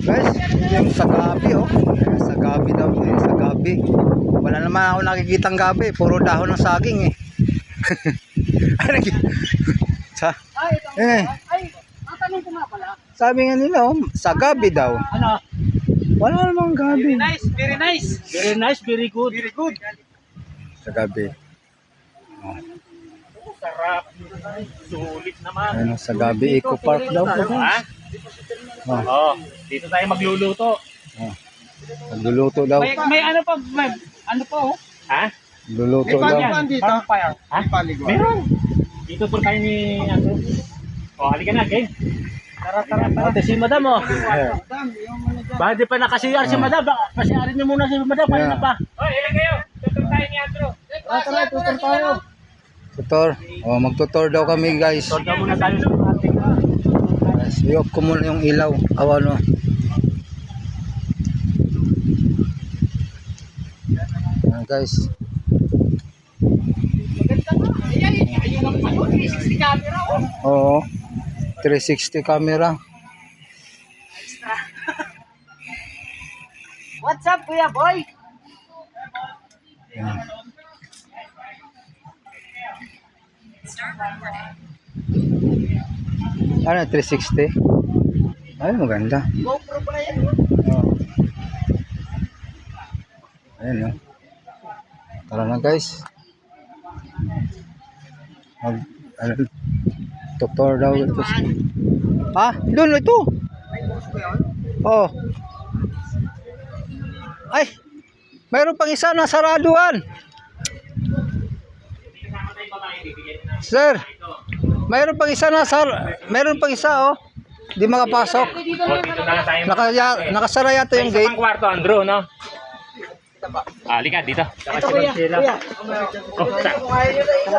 Guys, yung sa gabi oh. Ayan, sa gabi daw eh, sa gabi. Wala naman ako nakikitang gabi, puro dahon ng saging eh. Sa, eh, Ang tanong ko nga pala. sabi nga nila oh, sa gabi daw. Ano? Wala namang gabi. Nice, very nice. Very nice, very good. Very good. Sa gabi. Sarap. Sulit naman. Ayan, sa gabi, Eco Park daw po. Ha? Oo. Dito tayo magluluto. Nagluluto daw. May ano pa, ano pa oh? Ha? Nagluluto daw. Dito. Ha? Meron. Dito po tayo ni ano. Oh, halika na, okay? Tara. Si madam oh. Bakit di pa nakasiyar si madam? Pasiyarin niyo muna si madam. Kanina pa. Oh, ilan kayo? Tutor tayo ni Andrew. Tara, tutor tayo. Tutor. Oh, magtutor daw kami guys. Tutor daw muna tayo sa ating. Yes, i-off ko muna yung ilaw. Ano. Ayan guys. Oo. 360 camera. What's up, kuya boy? Ayan. Ano, 360? Ay, maganda. GoPro pala yan. Oh. Ayan, oh. Tara na, guys. Ano, tutor daw ito. Ha? Doon, ito. Oh. Ay, mayroon pang isa na saraduan. Sir, mayroon pang isa mayroon pang isa oh. Di makapasok. Oh, dito na lang tayo. Nakasara yata yung gate. Isang kwarto, Andrew, no? Halika, dito. Ito kuya, kuya. Oh,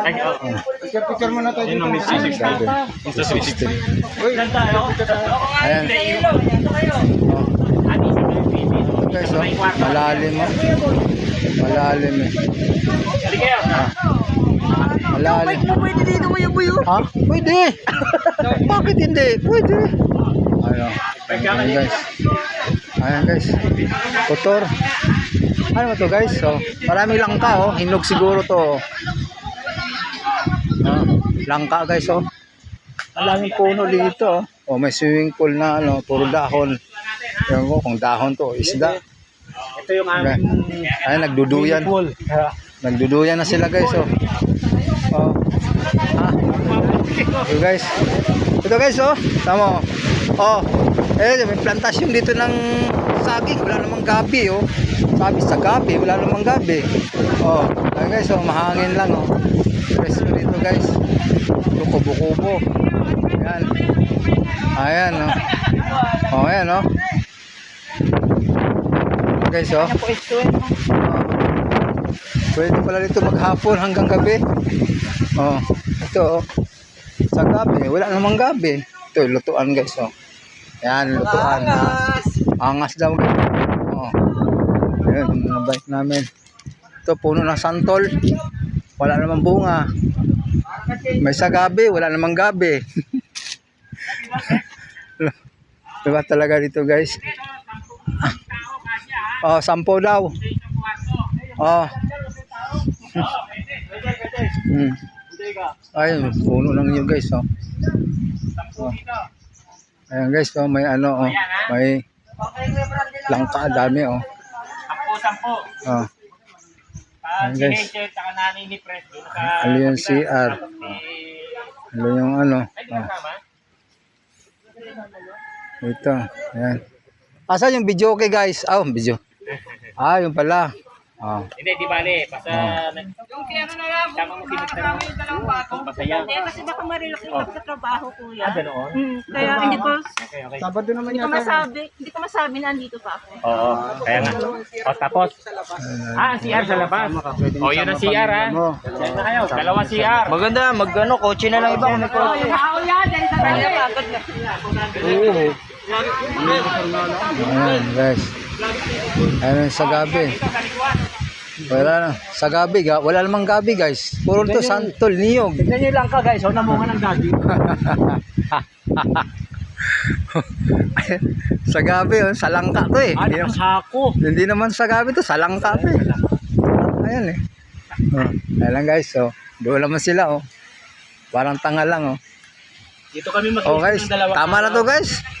ay, oh. Picture mo na tayo dito. Ilan tayo? Ayan. Guys, oh. Malalim oh. Malalim eh. Halika. Malalim. Pwede dito kuya buyo. Ha? Pwede. Bakit hindi? Pwede. Ano? Ayan guys. Ayan guys. Tutor. Ano ba to guys? So, marami langka oh. Hinog siguro to. Langka guys oh. Maraming puno dito oh. Oh, may swimming pool na ano, puro dahon. Ewan ko kung dahon to, isda. Ito yung aming Ay, nagduduyan. Nagduduyan na sila guys oh. Oh. Ha? Ito guys. Ito guys oh. Tama oh. May plantasyon dito ng saging. Wala namang gabi oh. Sabi sa gabi, wala namang gabi. Oh. Ayan guys oh, mahangin lang oh. Presko dito guys. Ito kubo-kubo. Ayan. Ayan oh. Oh, ayan oh. Guys oh. Pwede pala dito maghapon hanggang gabi. Oh, ito oh. Sa gabi, wala namang gabi. Ito, lutuan guys oh. Ayan, lutuan. Angas daw guys. Oh. Ayan, mga bike namin. Ito, puno ng santol. Wala namang bunga. May sa gabi, wala namang gabi. Diba talaga dito guys? Oh, 10 daw. Oh. Ayun, puno lang yun guys oh. Oh. Ayan guys oh, may ano oh, may langka dami oh. 10. Oh. Ayan guys. Ano yung CR? Ano yung ano? Oh. Ito, ayan. Asan yung video okay guys? Ah, video. Ah, yung pala. Ah. Hindi, di bale. Basta yung kaya na lang. Tama mo sinigtan mo. Masaya. Hindi, kasi baka marilak yung pagkatrabaho, kuya. Ganoon? Kaya hindi ko, Okay. Sabado naman hindi ko masabi na andito pa ako. Oo, kaya nga. O, tapos. Ang CR sa labas. O, yun ang CR ha. Yan na kayo. Dalawang CR. Maganda, magano, kotse na lang iba kung may kotse. Kaya pagod na sila. Oo. Ayan guys. Ayan sa gabi. Wala na. Sa gabi, wala namang gabi guys. Puro to santol, niyog. Tignan nyo lang ka guys. O, namunga ng gabi. Sa gabi, oh, sa langka to eh. Ah, nakasako. Hindi naman sa gabi to, sa langka to eh. Ayan eh. Oh, ayan lang guys, oh. Doon naman sila, oh. Parang tanga lang, oh. Dito kami Oh mag-iisip guys, ng dalawang tama na to guys.